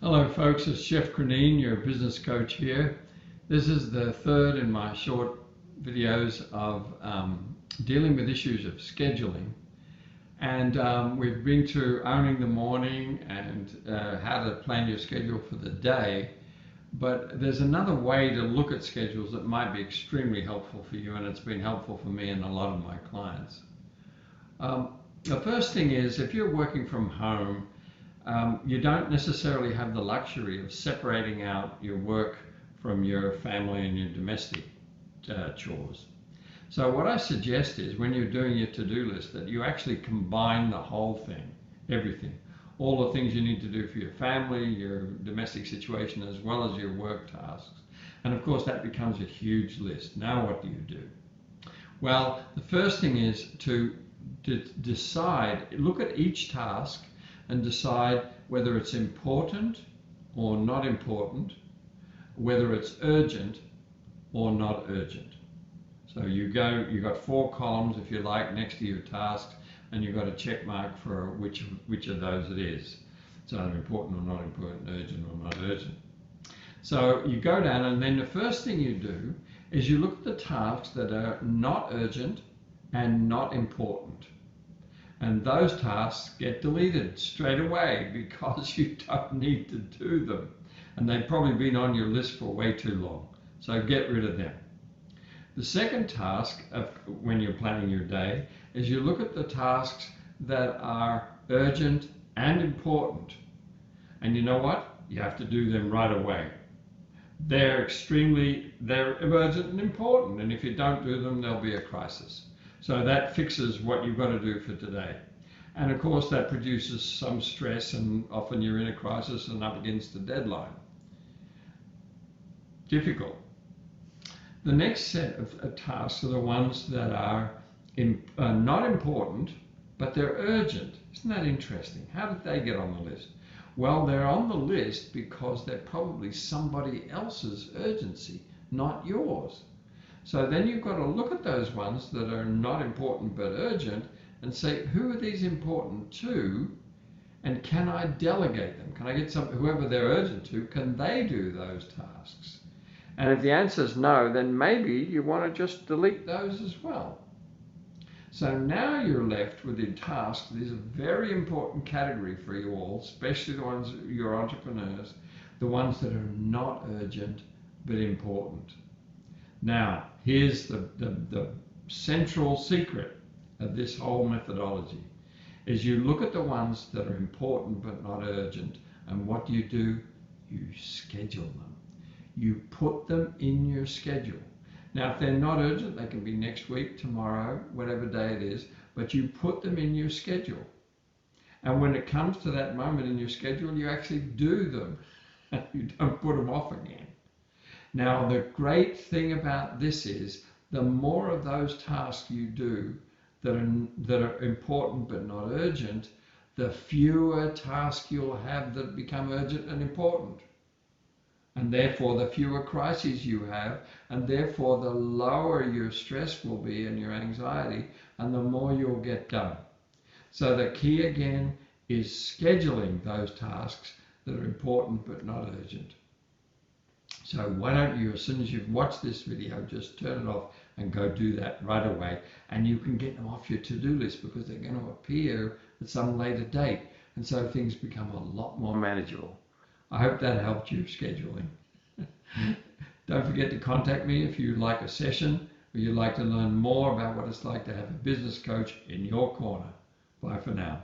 Hello folks, it's Chef Croneen, your business coach here. This is the third in my short videos of dealing with issues of scheduling. And we've been through owning the morning and how to plan your schedule for the day. But there's another way to look at schedules that might be extremely helpful for you, and it's been helpful for me and a lot of my clients. The first thing is, if you're working from home, you don't necessarily have the luxury of separating out your work from your family and your domestic chores. So what I suggest is, when you're doing your to-do list, that you actually combine the whole thing, everything, all the things you need to do for your family, your domestic situation, as well as your work tasks. And of course that becomes a huge list. Now what do you do? Well, the first thing is to decide, look at each task and decide whether it's important or not important, whether it's urgent or not urgent. So you've got 4 columns, if you like, next to your tasks, and you've got a check mark for which of those it is. So either important or not important, urgent or not urgent. So you go down, and then the first thing you do is you look at the tasks that are not urgent and not important. And those tasks get deleted straight away because you don't need to do them. And they've probably been on your list for way too long. So get rid of them. The second task when you're planning your day is you look at the tasks that are urgent and important. And you know what? You have to do them right away. They're urgent and important. And if you don't do them, there'll be a crisis. So that fixes what you've got to do for today. And of course that produces some stress, and often you're in a crisis and up against a deadline. Difficult. The next set of tasks are the ones that are not important, but they're urgent. Isn't that interesting? How did they get on the list? Well, they're on the list because they're probably somebody else's urgency, not yours. So then you've got to look at those ones that are not important but urgent and say, who are these important to, and can I delegate them? Can I get whoever they're urgent to, can they do those tasks? And if the answer is no, then maybe you want to just delete those as well. So now you're left with the tasks. These are a very important category for you all, especially the ones, you're entrepreneurs, the ones that are not urgent but important. Now, here's the central secret of this whole methodology, is you look at the ones that are important but not urgent, and what do? You schedule them. You put them in your schedule. Now, if they're not urgent, they can be next week, tomorrow, whatever day it is, but you put them in your schedule. And when it comes to that moment in your schedule, you actually do them. You don't put them off again. Now, the great thing about this is, the more of those tasks you do that are important but not urgent, the fewer tasks you'll have that become urgent and important. And therefore, the fewer crises you have, and therefore the lower your stress will be and your anxiety, and the more you'll get done. So the key again is scheduling those tasks that are important but not urgent. So why don't you, as soon as you've watched this video, just turn it off and go do that right away. And you can get them off your to-do list because they're going to appear at some later date. And so things become a lot more manageable. I hope that helped you scheduling. Don't forget to contact me if you'd like a session or you'd like to learn more about what it's like to have a business coach in your corner. Bye for now.